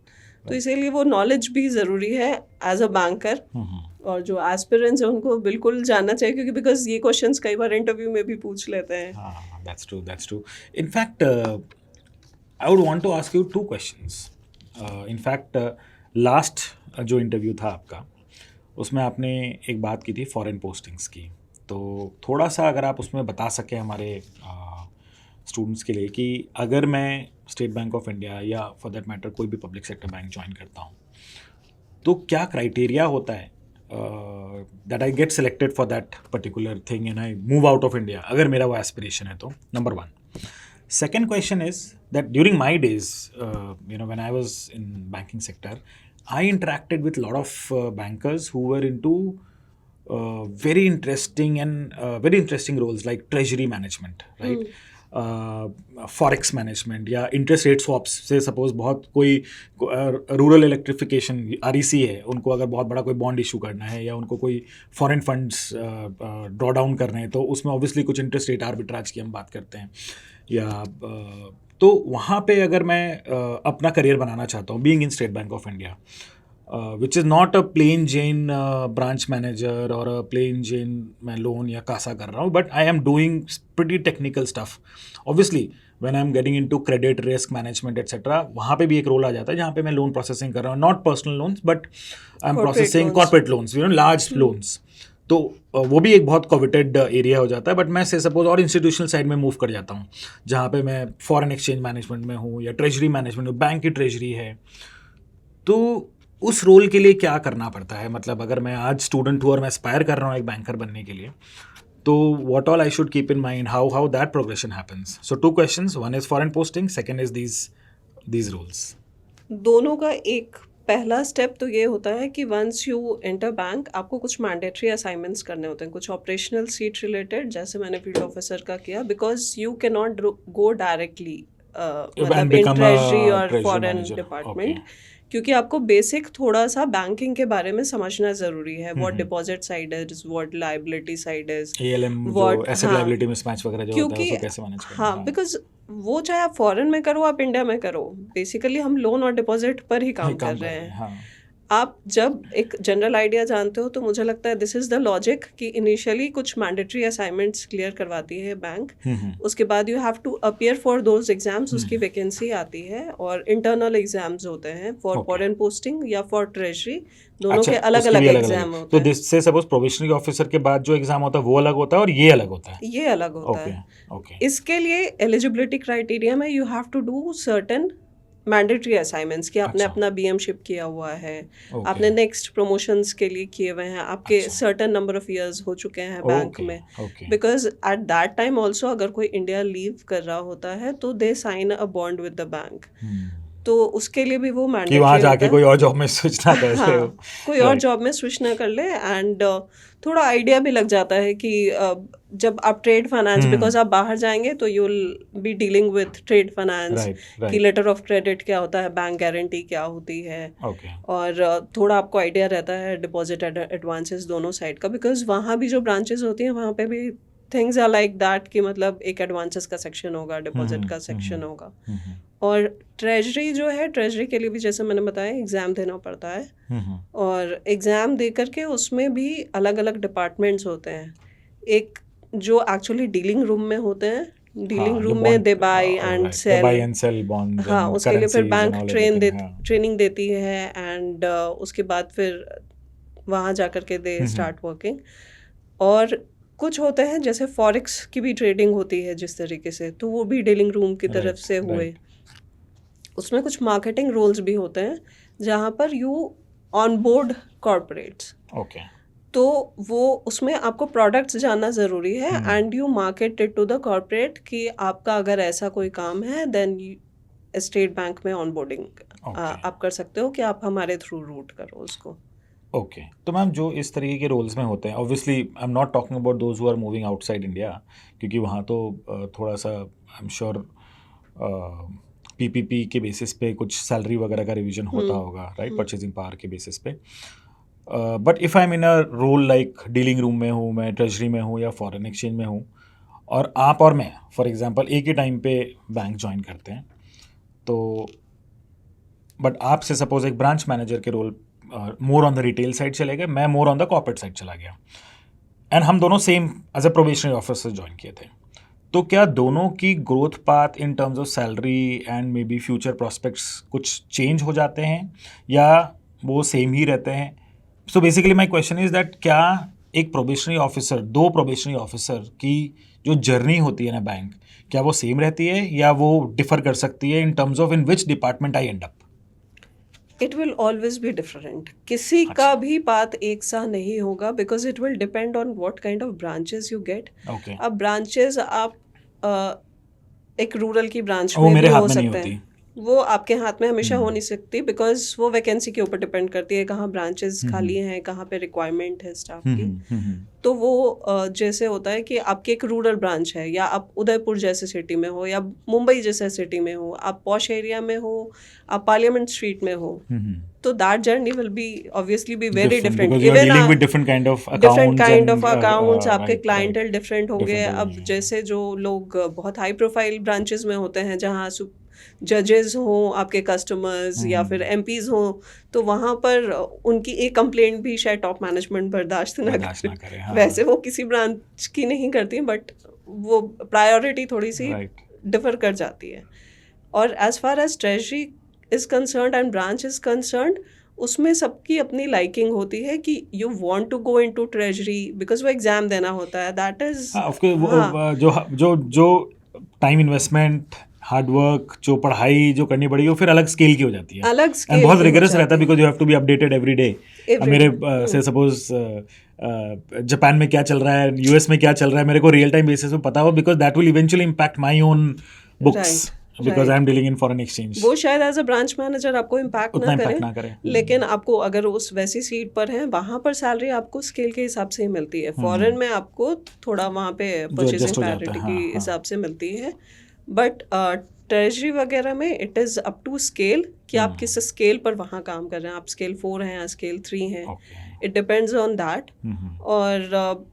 तो इसीलिए वो नॉलेज भी ज़रूरी है एज अ बैंकर. और जो एस्पिरेंट्स हैं उनको बिल्कुल जानना चाहिए, क्योंकि बिकॉज ये क्वेश्चंस कई बार इंटरव्यू में भी पूछ लेते हैं. That's true. In fact I would want to ask you 2 questions. In fact last जो इंटरव्यू था आपका, उसमें आपने एक बात की थी फॉरेन पोस्टिंग्स की. तो थोड़ा सा अगर आप उसमें बता सकें हमारे स्टूडेंट्स के लिए कि अगर मैं स्टेट बैंक ऑफ इंडिया या फॉर दैट मैटर कोई भी पब्लिक सेक्टर बैंक ज्वाइन करता हूँ, तो क्या क्राइटेरिया होता है that I get selected for that particular thing and I move out of India, अगर मेरा वो एस्पिरेशन है तो. Number 1. Second question is that during my days when I was in banking sector, I interacted with lot of bankers who were into very interesting roles like treasury management, right? Forex management या interest rate swaps से suppose बहुत कोई rural electrification REC है, उनको अगर बहुत बड़ा कोई बॉन्ड इशू करना है या उनको कोई फॉरेन फंड्स ड्रॉ डाउन करने हैं, तो उसमें ऑब्वियसली कुछ इंटरेस्ट रेट आर्बिट्राज की हम बात करते हैं. या तो वहाँ पे अगर मैं अपना करियर बनाना चाहता हूँ being in state bank of India, which is not a plain Jane branch manager or a plain Jane मैं लोन या कासा कर रहा हूँ, but I am doing pretty technical stuff. Obviously, when I'm getting into credit risk management etc., वहाँ पे भी एक role आ जाता है जहाँ पे मैं लोन प्रोसेसिंग कर रहा हूँ, not personal loans but I'm processing corporate loans, large loans. तो वो भी एक बहुत कोविटेड एरिया हो जाता है. बट मैं से सपोज और इंस्टीट्यूशनल साइड में मूव कर जाता हूँ, जहाँ पे मैं फॉरेन एक्सचेंज मैनेजमेंट में हूँ या ट्रेजरी मैनेजमेंट में, बैंक की ट्रेजरी है. तो उस रोल के लिए क्या करना पड़ता है? मतलब अगर मैं आज स्टूडेंट हूँ और मैं एस्पायर कर रहा हूँ एक बैंकर बनने के लिए, तो what all I should keep in mind, how that progression happens? So 2 questions, one is foreign posting, second is these roles. दोनों का एक पहला स्टेप तो ये होता है कि वंस यू एंटर बैंक, आपको कुछ मैंडेटरी असाइनमेंट्स करने होते हैं, कुछ ऑपरेशनल सीट रिलेटेड, जैसे मैंने फील्ड ऑफिसर का किया, because you can not go directly मतलब इन ट्रेजरी और फॉरेन डिपार्टमेंट, क्योंकि आपको बेसिक थोड़ा सा बैंकिंग के बारे में समझना ज़रूरी है. What deposit side is, what liability side is, what asset liability mismatch वगैरह जो होता है उसको कैसे मैनेज करना. हाँ, बिकॉज वो चाहे आप फॉरेन में करो आप इंडिया में करो, बेसिकली हम लोन और डिपॉजिट पर ही काम कर रहे हैं. हाँ. आप जब एक जनरल आइडिया जानते हो तो मुझे लगता है दिस इज़ द लॉजिक कि इनिशियली कुछ मैंडेटरी असाइनमेंट्स क्लियर करवाती है बैंक, उसके बाद you have to appear for those exams, उसकी वैकेंसी आती है, और इंटरनल एग्जाम्स होते हैं फॉर फॉरेन पोस्टिंग या फॉर ट्रेजरी, दोनों के अलग अलग एग्जाम होते हैं. तो जिससे सपोज प्रोबेशनरी ऑफिसर के बाद जो एग्जाम होता है वो अलग होता है और ये अलग होता है. ये अलग होता है. इसके लिए एलिजिबिलिटी क्राइटेरिया में you have to do certain mandatory assignments कि आपने अच्छा। अपना बीएम शिप किया हुआ है, ओके आपने नेक्स्ट प्रमोशंस के लिए किए हुए हैं, आपके अच्छा। सर्टेन नंबर ऑफ इयर्स हो चुके हैं बैंक ओके में, okay because at that time also अगर कोई इंडिया लीव कर रहा होता है तो they sign a bond with the bank, तो उसके लिए भी वो कि वहाँ मैंडेटरी जाके होता कोई है। और जॉब में स्विच ना कर ले हो। हाँ, कोई और राइट जॉब में स्विच ना कर ले, एंड थोड़ा आइडिया भी लग जाता है कि जब आप ट्रेड फाइनेंस, बिकॉज आप बाहर जाएंगे तो you will be dealing with trade finance right कि राइट लेटर ऑफ क्रेडिट क्या होता है, बैंक गारंटी क्या होती है, ओके और थोड़ा आपको आइडिया रहता है डिपॉजिट एडवांसेस दोनों साइड का, बिकॉज वहाँ भी जो ब्रांचेस होती हैं वहाँ पे भी थिंग्स आर लाइक दैट कि मतलब एक एडवांसेस का सेक्शन होगा, डिपॉजिट का सेक्शन होगा। और ट्रेजरी जो है, ट्रेजरी के लिए भी जैसे मैंने बताया एग्ज़ाम देना पड़ता है, और एग्ज़ाम दे करके उसमें भी अलग अलग डिपार्टमेंट्स होते हैं। एक जो एक्चुअली डीलिंग रूम में होते हैं, डीलिंग हाँ जो रूम में they bond buy and right they buy sell, and sell bonds हाँ एंड उसके लिए फिर currencies and bank all everything हाँ ट्रेनिंग देती है, एंड उसके बाद फिर वहाँ जा कर के दे स्टार्ट वर्किंग। और कुछ होते हैं जैसे फॉरेक्स की भी ट्रेडिंग होती है जिस तरीके से, तो वो भी डीलिंग रूम की तरफ राइट से हुए। राइट उसमें कुछ मार्केटिंग रोल्स भी होते हैं जहाँ पर you on board corporates, okay तो वो उसमें आपको प्रोडक्ट्स जानना ज़रूरी है, and you market it to the corporate कि आपका अगर ऐसा कोई काम है देन स्टेट बैंक में ऑनबोर्डिंग आप कर सकते हो कि आप हमारे थ्रू रूट करो उसको। ओके तो मैम जो इस तरीके के रोल्स में होते हैं obviously I am not talking about those who are moving outside India क्योंकि वहाँ तो थोड़ा सा आई एम श्योर पीपीपी के बेसिस पे कुछ सैलरी वगैरह का रिवीजन होता होगा राइट परचेजिंग पावर के बेसिस पे but if I am in a role like dealing room में हूँ मैं ट्रेजरी में हूँ या फॉरेन एक्सचेंज में हूँ और आप और मैं फॉर एग्जांपल एक ही टाइम पे बैंक ज्वाइन करते हैं तो बट आपसे सपोज एक ब्रांच मैनेजर के role more on the retail side चले गए मैं more on the corporate side चला गया एंड हम दोनों same as a probationary officer join किए थे तो क्या दोनों की growth path in terms of salary and maybe future prospects कुछ चेंज हो जाते हैं या वो सेम ही रहते हैं so basically my question is that क्या एक प्रोबेशनरी ऑफिसर दो प्रोबेशनरी ऑफिसर की जो जर्नी होती है ना बैंक क्या वो सेम रहती है या वो डिफर कर सकती है इन terms of in which department I and up it will always be different, किसी का भी पाथ एक सा नहीं होगा, because it will depend on what kind of branches you get. Okay अब ब्रांचेस आप एक रूरल की ब्रांच वो में मेरे भी हाथ हो में नहीं सकते होती हैं, वो आपके हाथ में हमेशा हो नहीं सकती, बिकॉज वो वैकेंसी के ऊपर डिपेंड करती है कहाँ ब्रांचेस खाली हैं, कहाँ पे रिक्वायरमेंट है स्टाफ की। तो वो जैसे होता है कि आपकी एक रूरल ब्रांच है, या आप उदयपुर जैसे सिटी में हो या मुंबई जैसे सिटी में हो, आप पॉश एरिया में हो, आप पार्लियामेंट स्ट्रीट में हो, तो that journey will be obviously be very different. because you are dealing with different kind of accounts and accounts, आपके right, क्लाइंटल डिफरेंट होंगे। different अब होंगे। जैसे जो लोग बहुत हाई प्रोफाइल ब्रांचेस में होते हैं जहाँ जजेस हों आपके कस्टमर्स या फिर एमपीज हों, तो वहाँ पर उनकी एक कंप्लेंट भी शायद टॉप मैनेजमेंट बर्दाश्त ना करे। हाँ। वैसे वो किसी ब्रांच की नहीं करती, बट वो प्रायोरिटी थोड़ी सी Right. डिफर कर जाती है। और as far as treasury is concerned and branch is concerned, उसमें सबकी अपनी लाइकिंग होती है कि you want to go into treasury because वो एग्जाम देना होता है, दैट इज जो टाइम इन्वेस्टमेंट हार्ड वर्क जो पढ़ाई जो करनी पड़ेगी वो फिर अलग स्केल की हो जाती है अलग एंड स्केल बहुत रिगरस रहता है because you have to be updated every day मेरे से सपोज जापान में क्या चल रहा है यूएस में क्या चल रहा है मेरे को रियल टाइम बेसिस पे पता हो because that will eventually impact my own books because I am dealing in foreign exchange. वो शायद एज अ ब्रांच मैनेजर आपको इम्पैक्ट ना करे, लेकिन आपको अगर उस वैसी सीट पर है वहाँ पर सैलरी आपको स्केल के हिसाब से ही मिलती है। फॉरेन में आपको थोड़ा वहाँ पे परचेजिंग पैरिटी के हिसाब से मिलती है, बट ट्रेजरी वगैरह में it is up to scale कि आप किस स्केल पर वहाँ काम कर रहे हैं, आप स्केल 4 हैं या स्केल 3 हैं, इट डिपेंड्स ऑन दैट। और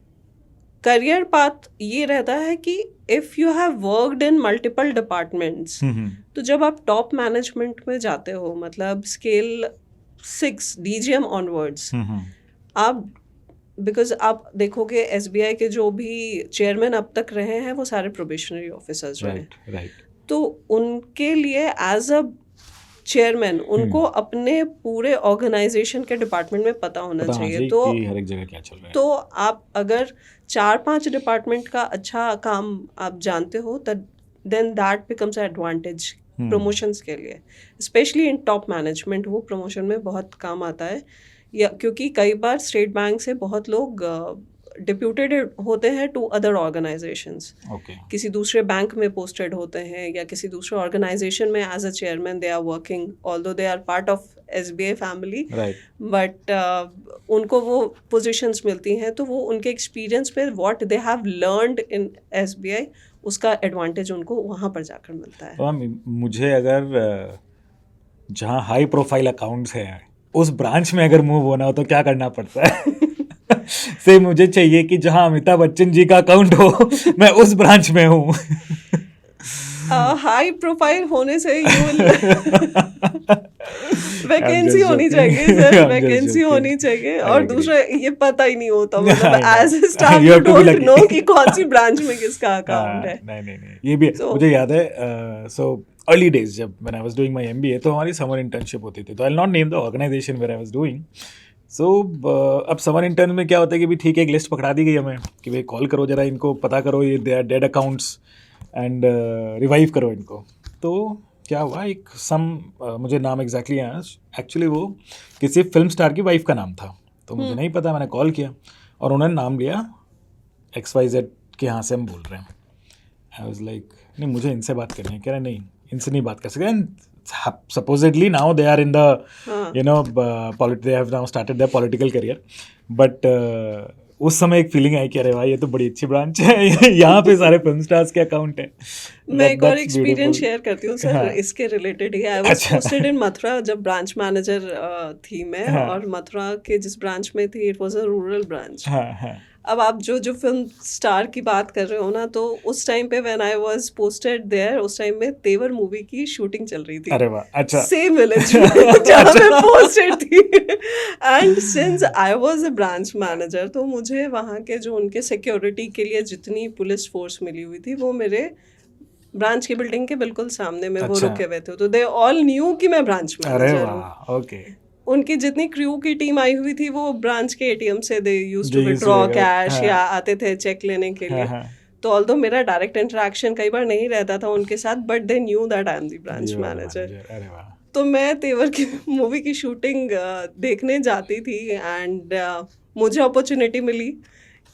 करियर पाथ ये रहता है कि if you have worked in multiple departments, तो जब आप टॉप मैनेजमेंट में जाते हो, मतलब स्केल 6 डीजीएम ऑनवर्ड्स, आप बिकॉज आप देखोगे एसबीआई के जो भी चेयरमैन अब तक रहे हैं वो सारे प्रोबेशनरी ऑफिसर्स रहे, तो उनके लिए एज अ चेयरमैन उनको अपने पूरे ऑर्गेनाइजेशन के डिपार्टमेंट में पता होना चाहिए। तो हर एक जगह क्या चल रहा है, तो आप अगर 4-5 डिपार्टमेंट का अच्छा काम आप जानते हो, then that becomes advantage promotions के लिए, स्पेशली इन टॉप मैनेजमेंट वो प्रमोशन में बहुत काम आता है। या क्योंकि कई बार स्टेट बैंक से बहुत लोग डिप्यूटेड होते हैं टू अदर ऑर्गेनाइजेशंस, किसी दूसरे बैंक में पोस्टेड होते हैं या किसी दूसरे ऑर्गेनाइजेशन में as a chairman they are working, although they are part of SBI family, but उनको वो पोजीशंस मिलती हैं तो वो उनके एक्सपीरियंस पे what they have learned in SBI उसका एडवांटेज उनको वहाँ पर जाकर मिलता है। तो मुझे अगर जहाँ हाई प्रोफाइल अकाउंट्स हैं उस ब्रांच में अगर मूव होना हो तो क्या करना पड़ता है? से मुझे चाहिए कि जहाँ अमिताभ बच्चन जी का अकाउंट हो मैं उस ब्रांच में हूँ। हाई प्रोफाइल होने से वैकेंसी होनी चाहिए सर, वैकेंसी होनी चाहिए। और दूसरा ये पता ही नहीं होता, मतलब as a staff you don't know कि कौन सी ब्रांच में किसका अकाउंट है। नहीं ये भी मुझे याद है। सो अर्ली डेज जब when I was doing my MBA तो हमारी समर इंटर्नशिप होती थी, तो I will not name the organisation where I was doing. So अब समर इंटर्न में क्या होता है कि भी ठीक है, एक लिस्ट पकड़ा दी गई हमें कि भाई कॉल करो जरा इनको, पता करो ये they are dead accounts and revive करो इनको। तो क्या हुआ, एक मुझे नाम एग्जैक्टली आया, एक्चुअली वो किसी फिल्म स्टार की वाइफ का नाम था, तो मुझे नहीं पता, मैंने कॉल किया और उन्होंने नाम लिया XYZ के यहाँ से हम बोल रहे हैं। आई वाज लाइक नहीं मुझे इनसे बात करनी है। कह रहे नहीं इनसे नहीं बात कर सकते। Supposedly now they are in the they have now started their political career, but उस समय एक फीलिंग आई कि अरे भाई ये तो बड़ी अच्छी ब्रांच है, यहाँ पे सारे फिल्म स्टार्स के अकाउंट है। मैं एक और एक्सपीरियंस शेयर करती हूँ सर, इसके related he. I was posted in Mathura जब ब्रांच मैनेजर थी मैं, और मथुरा के जिस ब्रांच में थी it was a rural branch. अब आप जो फिल्म स्टार की बात कर रहे हो ना, तो उस टाइम पे when I was posted there, उस टाइम में तेवर मूवी की शूटिंग चल रही थी। अरे वाह, अच्छा। सेम विलेज जहाँ मैं पोस्टेड थी। And since I was a branch manager, तो मुझे वहाँ के जो उनके सिक्योरिटी के लिए जितनी पुलिस फोर्स मिली हुई थी वो मेरे ब्रांच की बिल्डिंग के बिल्कुल सामने में वो रुके हुए थे, तो दे ऑल न्यू कि मैं ब्रांच मैनेजर हूँ। ओके। उनकी जितनी क्रू की टीम आई हुई थी वो ब्रांच के ATM से they used to withdraw cash या आते थे चेक लेने के लिए। तो ऑल्दो मेरा डायरेक्ट इंटरेक्शन कई बार नहीं रहता था उनके साथ, but they knew that I am the branch manager. तो मैं तेवर की मूवी की शूटिंग देखने जाती थी एंड मुझे अपॉर्चुनिटी मिली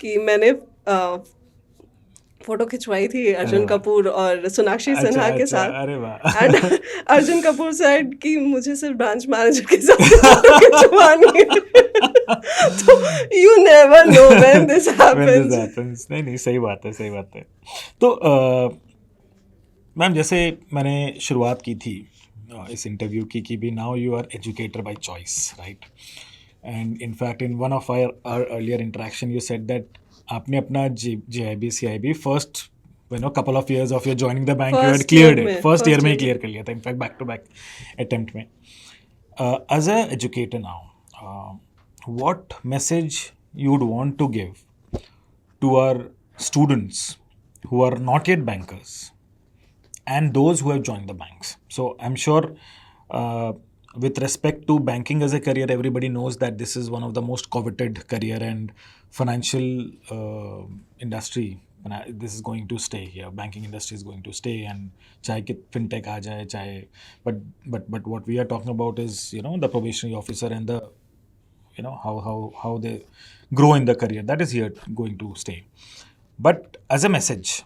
कि मैंने फोटो खिंचवाई थी अर्जुन कपूर और सोनाक्षी सिन्हा के साथ। अरे वाह। एंड अर्जुन कपूर सेड कि मुझे सिर्फ ब्रांच मैनेजर के साथ फोटो खिंचवानी है। तो you never know when this happens. नहीं सही बात है। तो मैम जैसे मैंने शुरुआत की थी इस इंटरव्यू की कि भी now you are educator by choice, right? And in fact in one of our earlier interaction you said that आपने अपना JIB CIB first couple of years of your joining the bank you had cleared it, first year में ही clear कर लिया था, in fact back to back attempt में। As a educator now, what message you would want to give to our students who are not yet bankers and those who have joined the banks? So I'm sure with respect to banking as a career, everybody knows that this is one of the most coveted career and financial industry. This is going to stay here. Banking industry is going to stay, and चाहे कि fintech आ जाए, चाहे but what we are talking about is the probationary officer and the how they grow in the career. That is here going to stay. But as a message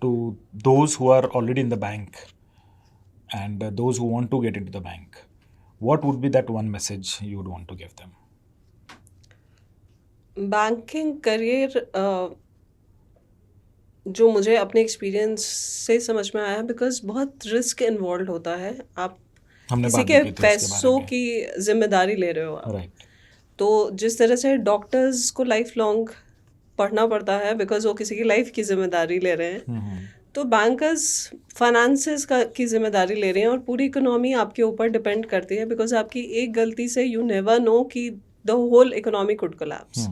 to those who are already in the bank and those who want to get into the bank, what would be that one message you would want to give them? Banking career जो मुझे अपने experience से समझ में आया, because बहुत risk involve होता है। आप किसी के पैसों की जिम्मेदारी ले रहे हो आप, right. तो जिस तरह से डॉक्टर्स को लाइफ लॉन्ग पढ़ना पड़ता है बिकॉज वो किसी की लाइफ की जिम्मेदारी ले रहे हैं, तो बैंकर्स फाइनेंसेस की जिम्मेदारी ले रहे हैं और पूरी इकोनॉमी आपके ऊपर डिपेंड करती है, बिकॉज आपकी एक गलती से यू नेवर नो कि the whole economy could collapse.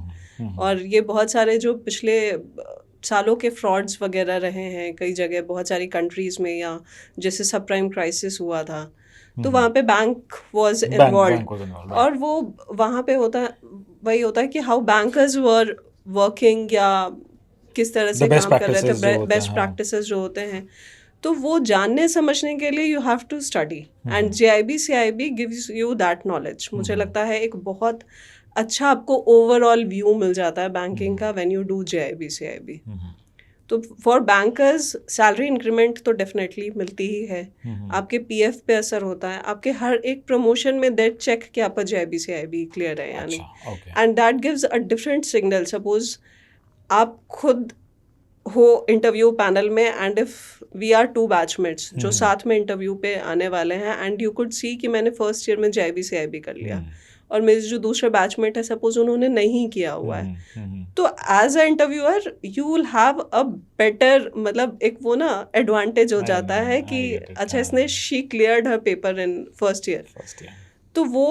और ये बहुत सारे जो पिछले सालों के फ्रॉड्स वगैरह रहे हैं कई जगह, बहुत सारी कंट्रीज़ में, या जैसे सब प्राइम क्राइसिस हुआ था, तो वहाँ पे बैंक वाज इन्वॉल्व। और वो वहाँ पे वही होता है कि हाउ बैंकर्स वर वर्किंग, या किस तरह से काम कर रहे थे, बेस्ट प्रैक्टिसेस जो होते हैं। तो वो जानने समझने के लिए you have to study, and JIB CIB gives you that knowledge. मुझे लगता है एक बहुत अच्छा आपको ओवरऑल व्यू मिल जाता है बैंकिंग का when you do JIB CIB. तो फॉर बैंकर्स सैलरी इंक्रीमेंट तो डेफिनेटली मिलती ही है. आपके PF पे असर होता है, आपके हर एक प्रमोशन में दैट चेक कि आपका JIB CIB क्लियर है या नहीं, and that gives a different signal. Suppose आप खुद हो इंटरव्यू पैनल में, and if we are 2 batchmates जो साथ में इंटरव्यू पे आने वाले हैं, एंड यू कुड सी कि मैंने फर्स्ट ईयर में JIB CIB कर लिया और मेरे जो दूसरे बैचमेट है सपोज उन्होंने नहीं किया हुआ है, तो as a interviewer you will have a better, मतलब एक वो ना एडवांटेज हो जाता है कि अच्छा इसने she cleared her paper in first year, तो वो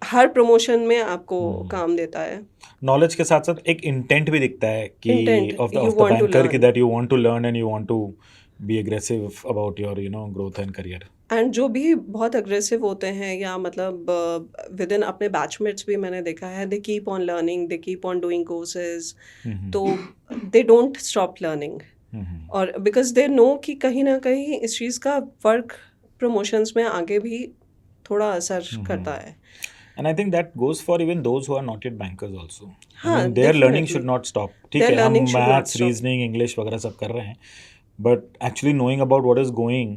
हर प्रमोशन में आपको काम देता है. नॉलेज के साथ साथ एक इंटेंट भी दिखता है कि Intent, of the you want to banker कि learn. That you want to learn and you want to be aggressive about your growth and career. And जो भी बहुत अग्रेसिव होते हैं या मतलब विद इन अपने बैचमेट्स भी मैंने देखा है, they keep on learning, they keep on doing courses, तो दे डोंट स्टॉप लर्निंग. और बिकॉज दे नो कि कहीं ना कहीं इस चीज़ का वर्क प्रमोशंस में आगे भी थोड़ा असर करता है. And I think that goes for even those who are not yet bankers also. हाँ, I mean, their learning definitely. should not stop. ठीक Their है, हम learning should not maths, stop. reasoning, English वगैरह सब कर रहे हैं, but actually knowing about what is going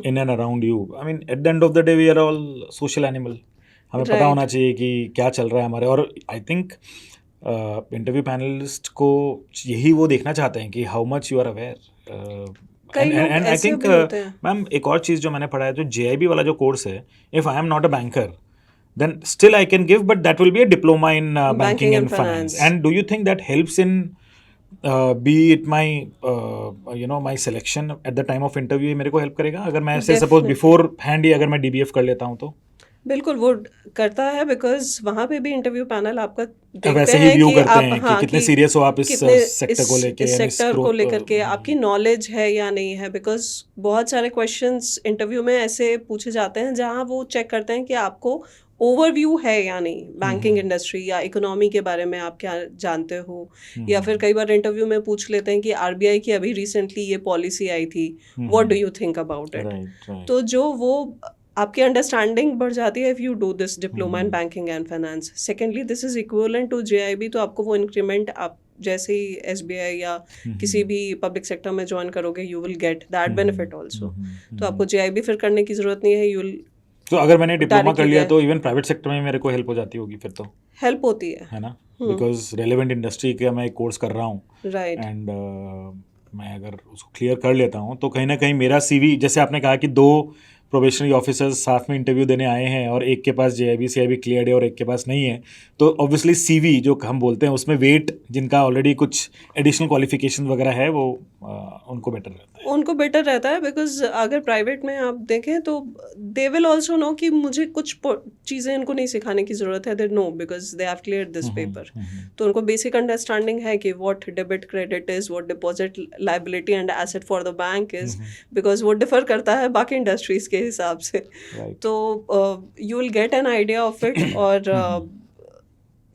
in and around you. I mean, at the end of the day, we are all social animal. हमें पता Right. होना चाहिए कि क्या चल रहा है हमारे. और I think इंटरव्यू पैनलिस्ट को यही वो देखना चाहते हैं कि how much you are aware. कई लोग And I ऐसे think भी होते हैं. मैम एक और चीज़ जो मैंने पढ़ा है, जो JIB वाला जो कोर्स है, if I am not a banker, then still I can give, but that will be a diploma in banking and finance. And do you think that helps in be it my my selection at the time of interview? ये मेरे को help करेगा अगर मैं ऐसे suppose before hand ही अगर मैं DBF कर लेता हूँ तो? बिल्कुल वो करता है, बिकॉज वहाँ पे भी इंटरव्यू पैनल आपका देखते वैसे ही हैं व्यू कि करते आप हैं हाँ कि कितने कि सीरियस हो आप इस कितने सेक्टर को लेके इस and इस सेक्टर को growth, लेकर के आपकी नॉलेज है या नहीं है. बिकॉज बहुत सारे क्वेश्चंस इंटरव्यू में ऐसे पूछे जाते हैं जहाँ वो चेक करते हैं कि आपको ओवरव्यू है या नहीं बैंकिंग इंडस्ट्री या इकोनॉमी के बारे में, आप क्या जानते हो. या फिर कई बार इंटरव्यू में पूछ लेते हैं कि RBI की अभी रिसेंटली ये पॉलिसी आई थी, what do you think about it. तो जो वो आपकी अंडरस्टैंडिंग बढ़ जाती है if you do this diploma in banking and finance. Secondly this is equivalent to JIB, तो आपको वो इंक्रीमेंट आप जैसे ही SBI या किसी भी पब्लिक सेक्टर में ज्वाइन करोगे you will get that benefit also. तो आपको JIB फिर करने की ज़रूरत नहीं है. यू विल तो अगर मैंने डिप्लोमा कर directly लिया there. तो इवन प्राइवेट सेक्टर में मेरे को हेल्प हो जाती होगी फिर तो, हेल्प होती है. है ना? बिकॉज रेलेवेंट इंडस्ट्री का मैं एक कोर्स कर रहा हूँ राइट. एंड मैं अगर उसको क्लियर कर लेता हूँ तो कहीं ना कहीं मेरा CV, जैसे आपने कहा कि 2 प्रोबेशनरी ऑफिसर्स साथ में इंटरव्यू देने आए हैं और एक के पास JIB CIB क्लियर है और एक के पास नहीं है, तो ऑब्वियसली CV जो हम बोलते हैं उसमें वेट जिनका ऑलरेडी कुछ एडिशनल क्वालिफिकेशन वगैरह है वो उनको बेटर रहता है. उनको बेटर रहता है बिकॉज अगर प्राइवेट में आप देखें तो दे विल ऑल्सो नो कि मुझे कुछ चीज़ें इनको नहीं सिखाने की ज़रूरत है. They know because they have clear this paper. तो उनको बेसिक अंडरस्टैंडिंग है कि what debit credit is, what deposit liability and asset for the bank is, because वो डिफर करता है बाकी इंडस्ट्रीज़ के हिसाब से. तो you will get an idea of it. और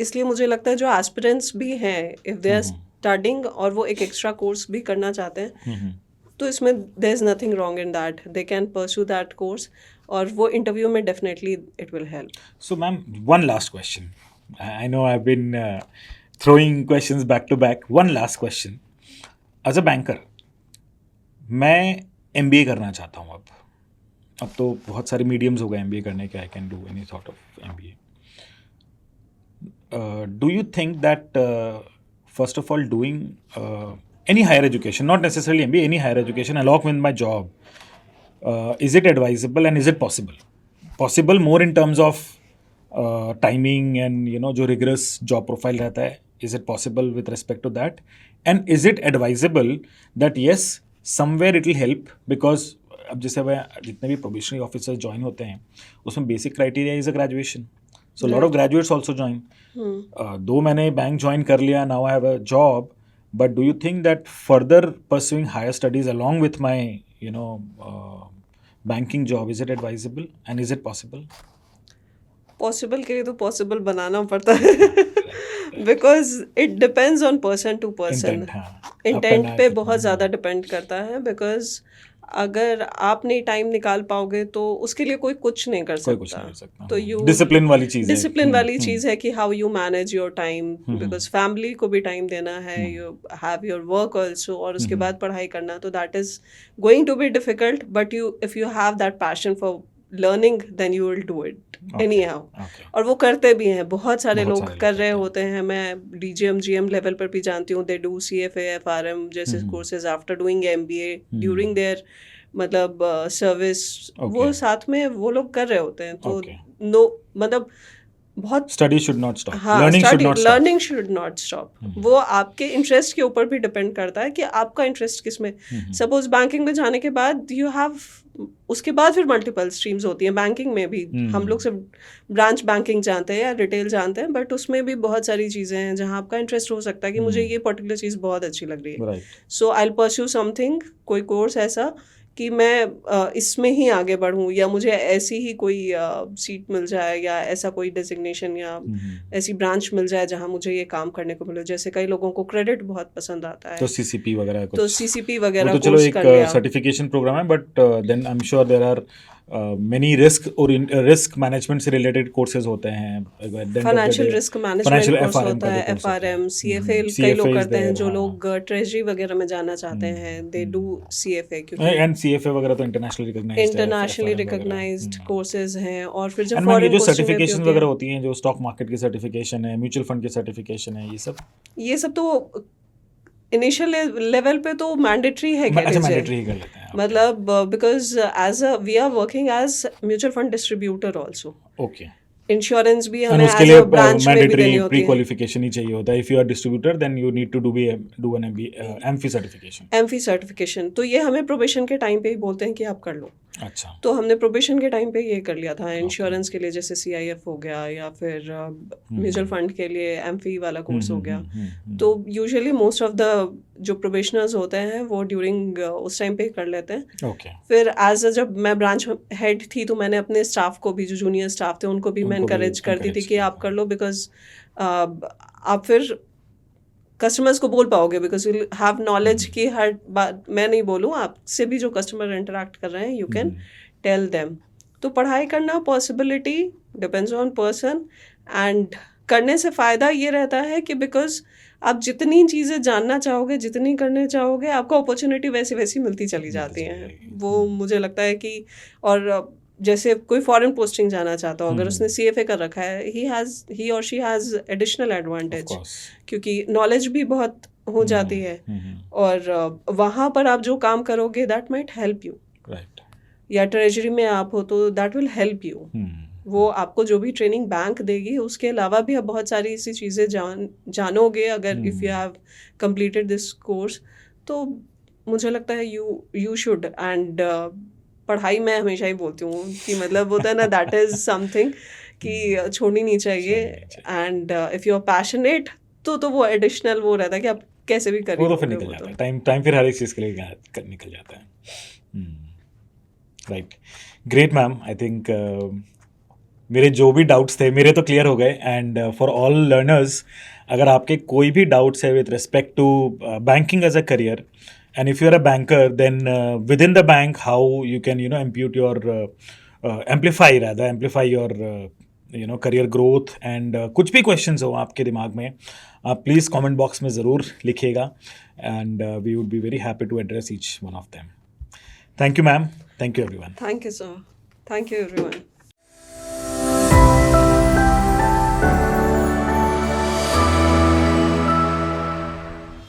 इसलिए मुझे लगता है जो एस्पिरेंट्स भी हैं इफ़ दे आर स्टडिंग और वो एक एक्स्ट्रा कोर्स भी करना चाहते हैं तो इसमें there is nothing wrong in that. They can pursue that course और वो इंटरव्यू में definitely it will help. So, ma'am, one last question. I know I've been throwing questions back to back. One last question. As a banker, मैं MBA करना चाहता हूँ अब तो बहुत सारे मीडियम्स हो गए MBA करने के. I can do any sort of MBA. Do you think that first of all doing any higher education, not necessarily MBA, any higher education along with my job, is it advisable and is it possible? Possible more in terms of timing and जो rigorous job profile रहता है, is it possible with respect to that? And is it advisable that yes, somewhere it will help because अब जैसे जितने भी probationary officers join होते हैं उसमें basic criteria is a graduation. So lot of graduates also join. Though मैंने bank join कर लिया, now I have a job, but do you think that further pursuing higher studies along with my banking job, is it advisable and is it possible? Possible के लिए तो possible बनाना पड़ता है because it depends on person to person. Intent, हाँ, intent अपना पे कितना, बहुत ज़्यादा डिपेंड करता है, बिकॉज अगर आप नहीं टाइम निकाल पाओगे तो उसके लिए कोई कुछ नहीं कर कोई कुछ सकता। नहीं कर सकता। तो यू डिसिप्लिन वाली चीज़ है। डिसिप्लिन वाली चीज़ है कि how you manage your time, because family को भी टाइम देना है, you have your work also, और उसके बाद पढ़ाई करना, तो that is going to be difficult, but you if you have that passion for learning then you will do it anyhow. और वो करते भी हैं, बहुत सारे लोग कर रहे होते हैं। मैं DGM लेवल पर भी जानती हूँ, दे डू CFA FRM जैसे courses after doing MBA during their मतलब सर्विस, वो साथ में वो लोग कर रहे होते हैं। तो नो मतलब बहुत स्टडी शुड नॉट स्टॉप, हाँ, लर्निंग शुड नॉट स्टॉप। वो आपके इंटरेस्ट के ऊपर भी डिपेंड करता है कि आपका इंटरेस्ट किस में। सपोज बैंकिंग में जाने के बाद यू हैव, उसके बाद फिर मल्टीपल स्ट्रीम्स होती हैं बैंकिंग में भी। हम लोग सिर्फ ब्रांच बैंकिंग जानते हैं या रिटेल जानते हैं, बट उसमें भी बहुत सारी चीज़ें हैं जहाँ आपका इंटरेस्ट हो सकता है कि मुझे ये पर्टिकुलर चीज़ बहुत अच्छी लग रही है, सो आई विल परस्यू समथिंग, कोई कोर्स ऐसा कि मैं इसमें ही आगे बढ़ूं, या मुझे ऐसी ही कोई सीट मिल जाए, या ऐसा कोई डेजिग्नेशन या ऐसी ब्रांच मिल जाए जहां मुझे ये काम करने को मिले। जैसे कई लोगों को क्रेडिट बहुत पसंद आता है, तो CCP वगैरह कुछ, तो CCP वगैरह तो चलो एक सर्टिफिकेशन प्रोग्राम है, but then I am sure there are many risk और रिस्क मैनेजमेंट से रिलेटेड कोर्सेज होते हैं, फाइनेंशियल रिस्क मैनेजमेंट कोर्स होता है, FRM CFA कई लोग करते हैं। जो लोग ट्रेजरी वगैरह में जाना चाहते हैं, दे डू CFA, क्योंकि एंड CFA वगैरह तो इंटरनेशनली रिकॉग्नाइज्ड कोर्सेज हैं। और फिर जब ये फॉरेन जो सर्टिफिकेशन वगैरह होती हैं, जो स्टॉक मार्केट की सर्टिफिकेशन है, म्यूचुअल फंड की सर्टिफिकेशन है, ये सब तो इनिशियल लेवल पे तो मैंडेटरी है, मैंडेटरी कर लेते हैं, मतलब because as a we are working as mutual fund distributor also. Okay, insurance भी हमें उसके एज लिए अ ब्रांच में भी देनी होती प्री है। क्वालिफिकेशन ही चाहिए होता है। If you are distributor then you need to do an AMFI certification. AMFI certification तो ये हमें प्रोबेशन के टाइम पे ही बोलते हैं कि आप कर लो। अच्छा, तो हमने प्रोबेशन के टाइम पे ये कर लिया था। इंश्योरेंस के लिए जैसे CIF हो गया, या फिर म्यूचुअल फंड के लिए एमफी वाला कोर्स हो गया। तो यूजुअली मोस्ट ऑफ द जो प्रोबेशनर्स होते हैं वो ड्यूरिंग उस टाइम पे ही कर लेते हैं। फिर जब मैं ब्रांच हेड थी तो मैंने अपने स्टाफ को भी, जो जूनियर स्टाफ थे उनको भी मैं इनकरेज करती थी कि आप कर लो, बिकॉज आप फिर कस्टमर्स को बोल पाओगे, बिकॉज यू हैव नॉलेज कि हर बात मैं नहीं बोलूँ, आपसे भी जो कस्टमर इंटरेक्ट कर रहे हैं यू कैन टेल देम। तो पढ़ाई करना possibility depends on person, and करने से फ़ायदा ये रहता है कि बिकॉज आप जितनी चीज़ें जानना चाहोगे, जितनी करने चाहोगे, आपको अपॉर्चुनिटी वैसी वैसी मिलती चली जाती हैं। वो मुझे लगता है कि, और जैसे कोई फॉरेन पोस्टिंग जाना चाहता हो, अगर उसने CFA कर रखा है, ही और शी हैज़ एडिशनल एडवांटेज, क्योंकि नॉलेज भी बहुत हो जाती है। और वहाँ पर आप जो काम करोगे दैट माइट हेल्प यू, या ट्रेजरी में आप हो तो दैट विल हेल्प यू। वो आपको जो भी ट्रेनिंग बैंक देगी, उसके अलावा भी आप बहुत सारी ऐसी चीज़ें जानोगे अगर if you have completed this course. तो मुझे लगता है यू शुड, एंड पढ़ाई मैं हमेशा ही बोलती हूँ कि मतलब होता है ना, दैट इज़ समथिंग कि छोड़नी नहीं चाहिए। And if you are passionate तो वो एडिशनल वो रहता है कि आप कैसे भी करिए, वो तो फिर निकल जाता है टाइम फिर हर एक चीज़ के लिए निकल जाता है। Right, great ma'am. I think मेरे जो भी डाउट्स थे मेरे तो क्लियर हो गए, एंड फॉर ऑल लर्नर्स, अगर आपके कोई भी डाउट्स है with respect to banking as a career, and if you're a banker, then within the bank, how you can impute your amplify your career growth, and कुछ भी questions हो आपके दिमाग में, आप प्लीज़ comment box में ज़रूर लिखिएगा, and we would be very happy to address each one of them. Thank you ma'am, thank you everyone. Thank you sir, thank you everyone.